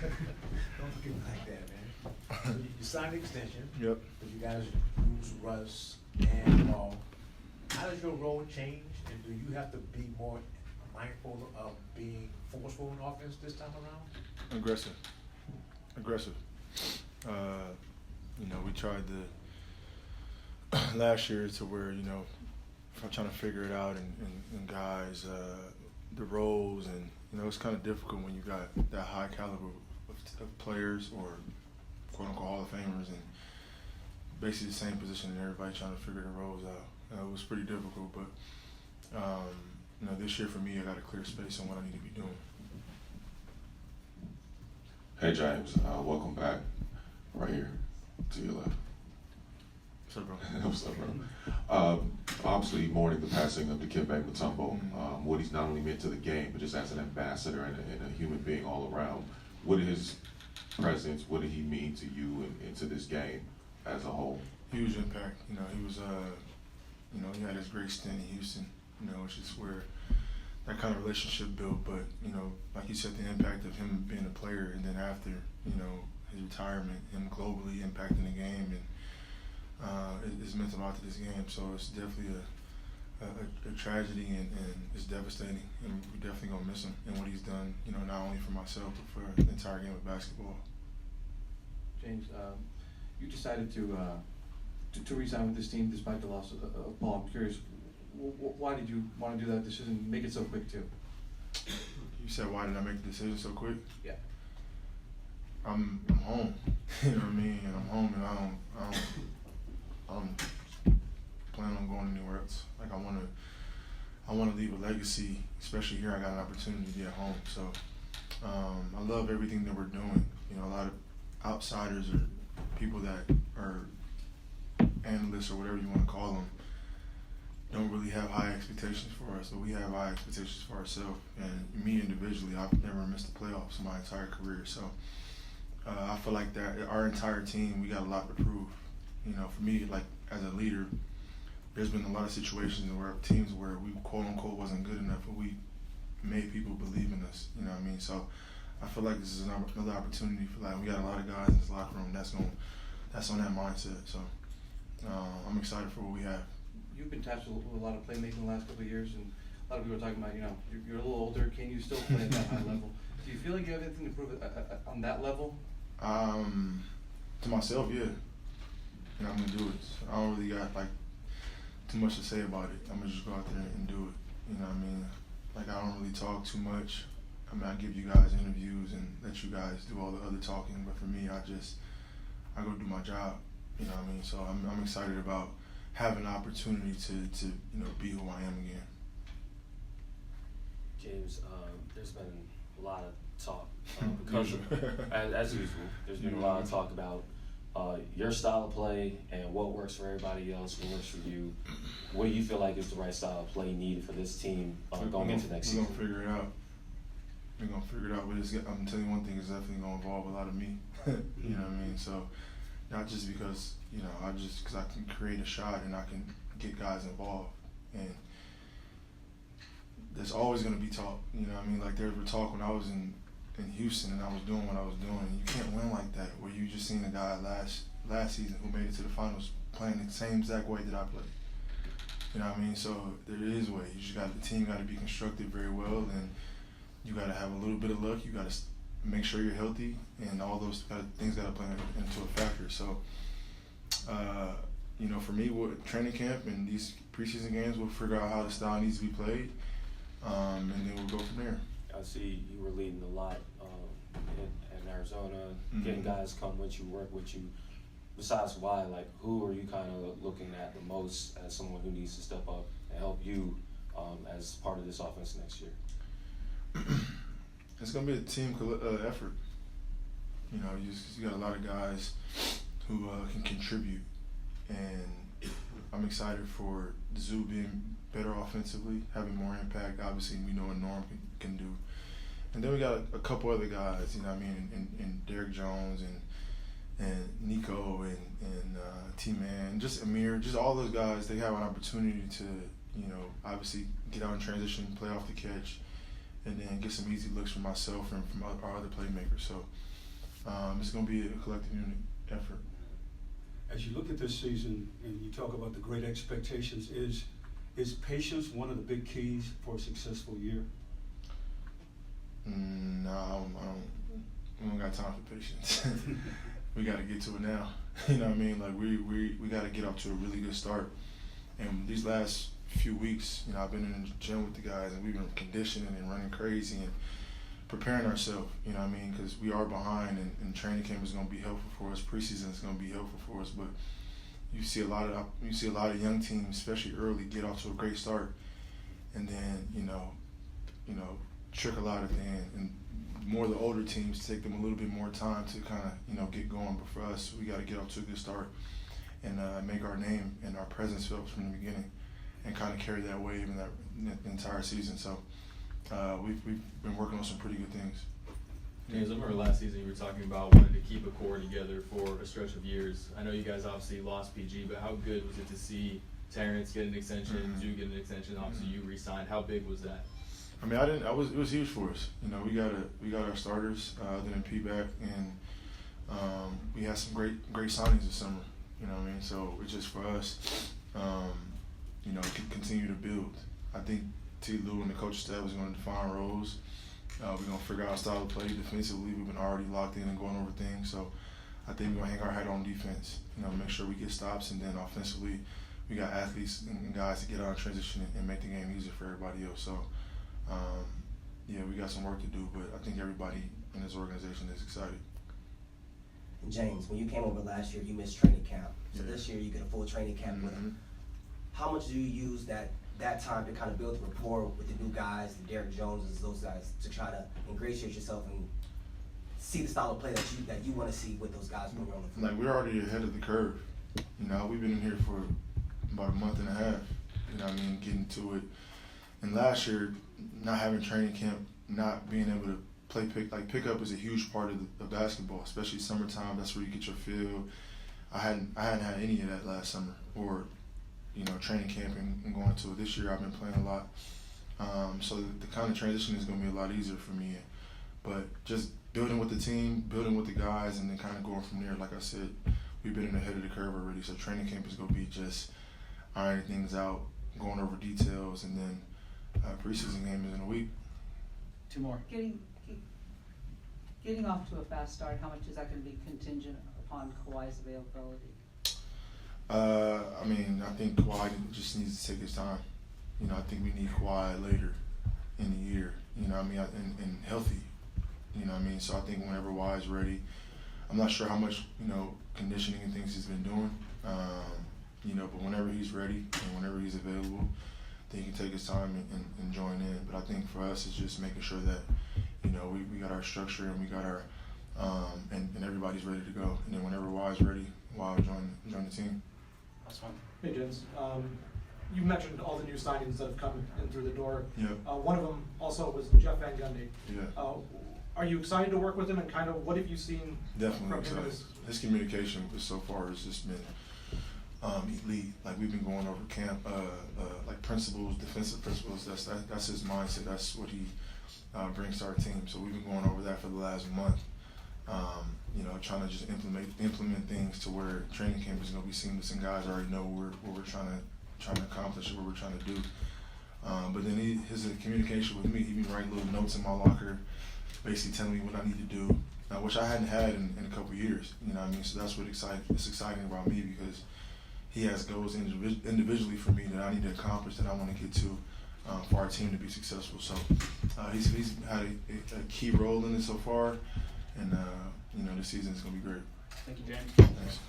Don't forget me like that, man. So you signed the extension. Yep. But you guys lose Russ and Paul. How does your role change, and do you have to be more mindful of being forceful in offense this time around? Aggressive. We tried last year to where, I'm trying to figure it out and guys, the roles, and, it's kind of difficult when you got that high caliber of players or quote-unquote Hall of Famers and basically the same position and everybody trying to figure the roles out. It was pretty difficult, but, this year for me, I got a clear space on what I need to be doing. Hey James, welcome back. Right here, to your left. What's up, bro? What's up, bro? Obviously, mourning the passing of the Bembe Passing, what he's not only meant to the game, but just as an ambassador and a human being all around. What his presence, what did he mean to you and to this game as a whole? Huge impact. He was, he had his great stint in Houston. It's just where that kind of relationship built. But like you said, the impact of him being a player, and then after, his retirement, him globally impacting the game, and it's meant a lot to this game. So it's definitely a tragedy, and it's devastating. And we're definitely gonna miss him and what he's done. Not only for myself but for the entire game of basketball. James, you decided to resign with this team despite the loss of Paul. I'm curious, why did you want to do that decision? Make it so quick too. You said, why did I make the decision so quick? Yeah. I'm home. You know what I mean? And I'm home, and I don't plan on going anywhere else. Like I wanna leave a legacy, especially here. I got an opportunity to be at home. So I love everything that we're doing. A lot of outsiders or people that are analysts or whatever you want to call them don't really have high expectations for us, but we have high expectations for ourselves. And me individually, I've never missed the playoffs in my entire career. So I feel like that our entire team, we got a lot to prove. For me, like as a leader, there's been a lot of situations where teams where we quote unquote wasn't good enough, but we made people believe in us. You know what I mean? So I feel like this is another opportunity for we got a lot of guys in this locker room that's on that mindset. So I'm excited for what we have. You've been tasked with a lot of playmaking the last couple of years, and a lot of people are talking about, you're a little older. Can you still play at that high level? Do you feel like you have anything to prove on that level? To myself, yeah. And I'm gonna do it. I don't really got too much to say about it. I'm gonna just go out there and do it. You know what I mean? I don't really talk too much. I give you guys interviews and let you guys do all the other talking. But for me, I go do my job. You know what I mean? So I'm excited about having the opportunity to be who I am again. James, there's been a lot of talk because as usual, there's been a lot of talk about your style of play and what works for everybody else, what works for you. What do you feel like is the right style of play needed for this team going into next season? We're gonna figure it out. I'm telling you one thing, it's definitely gonna involve a lot of me. You know what I mean? So not just because because I can create a shot and I can get guys involved, and there's always gonna be talk. You know what I mean? There was talk when I was in Houston and I was doing what I was doing. And you can't win like that where you just seen a guy last season who made it to the finals playing the same exact way that I played. You know what I mean? So there is a way. The team got to be constructed very well, and you got to have a little bit of luck. You got to make sure you're healthy, and all those things got to play into a factor. So, for me, with training camp and these preseason games, we'll figure out how the style needs to be played, and then we'll go from there. I see you were leading a lot in Arizona, getting guys come with you, work with you. Besides Kawhi, who are you kind of looking at the most as someone who needs to step up and help you as part of this offense next year? It's going to be a team effort. You got a lot of guys who can contribute, and I'm excited for Zoo being better offensively, having more impact. Obviously, we know what Norm can do. And then we got a couple other guys, and Derek Jones and Nico and T-Man, just Amir, just all those guys. They have an opportunity to, obviously get out in transition, play off the catch, and then get some easy looks from myself and from our other playmakers. So it's going to be a collective unit effort. As you look at this season and you talk about the great expectations, is patience one of the big keys for a successful year? No, we don't got time for patience. We got to get to it now. You know what I mean? Like we got to get off to a really good start. And these last few weeks, you know, I've been in the gym with the guys, and we've been conditioning and running crazy and preparing ourselves. You know what I mean? Because we are behind, and training camp is going to be helpful for us. Preseason is going to be helpful for us. But you see a lot of young teams, especially early, get off to a great start, and then you know, trickle out at the end. And more of the older teams take them a little bit more time to kind of get going. But for us, we got to get off to a good start and make our name and our presence felt from the beginning, and kind of carry that wave in the entire season. So we've been working on some pretty good things. James, I remember last season you were talking about wanting to keep a core together for a stretch of years. I know you guys obviously lost PG, but how good was it to see Terrence get an extension, Zoo get an extension, obviously you re-signed? How big was that? I mean, it was huge for us. You know, we got our starters, other than P back, and we had some great signings this summer. You know what I mean? So it's just for us, continue to build. I think T. Lou and the coaching staff is going to define roles. We're going to figure out our style of play defensively. We've been already locked in and going over things. So I think we're going to hang our hat on defense. You know, make sure we get stops, and then offensively, we got athletes and guys to get out of transition and make the game easier for everybody else. So we got some work to do, but I think everybody in this organization is excited. James, when you came over last year, you missed training camp. So Yeah. this year you get a full training camp with them. How much do you use that time to kind of build rapport with the new guys, the Derrick Joneses, those guys, to try to ingratiate yourself and see the style of play that you want to see with those guys when you're on the floor? Like, we're already ahead of the curve. You know, we've been in here for about a month and a half. You know what I mean, getting to it. And last year, not having training camp, not being able to play pickup is a huge part of basketball, especially summertime. That's where you get your feel. I hadn't had any of that last summer, or training camp and going to it. This year I've been playing a lot, so the kind of transition is going to be a lot easier for me. But just building with the team, building with the guys, and then kind of going from there. Like I said, we've been ahead of the curve already, so training camp is going to be just ironing things out, going over details, and then preseason game is in a week. Two more. Getting off to a fast start, how much is that going to be contingent upon Kawhi's availability? I mean, I think Kawhi just needs to take his time. I think we need Kawhi later in the year, and healthy, So I think whenever Kawhi's ready, I'm not sure how much, conditioning and things he's been doing, but whenever he's ready and whenever he's available, then he can take his time and join in. But I think for us, it's just making sure that, we got our structure and we got our, and everybody's ready to go. And then whenever Kawhi's ready, Kawhi will join the team. That's fine. Hey, James. You mentioned all the new signings that have come in through the door. Yeah. One of them also was Jeff Van Gundy. Yeah. Are you excited to work with him, and kind of what have you seen Definitely from him? excited. His communication so far has just been elite. Like, we've been going over camp, like principles, defensive principles. That's his mindset. That's what he brings to our team. So we've been going over that for the last month. Trying to just implement things to where training camp is going to be seamless, and guys already know what we're trying to accomplish, what we're trying to do. But then his communication with me, he been writing little notes in my locker, basically telling me what I need to do, which I hadn't had in a couple of years. You know what I mean? So that's what it's exciting about me, because he has goals individually for me that I need to accomplish, that I want to get to for our team to be successful. So he's had a key role in it so far, and this season is going to be great. Thank you, James. Thanks.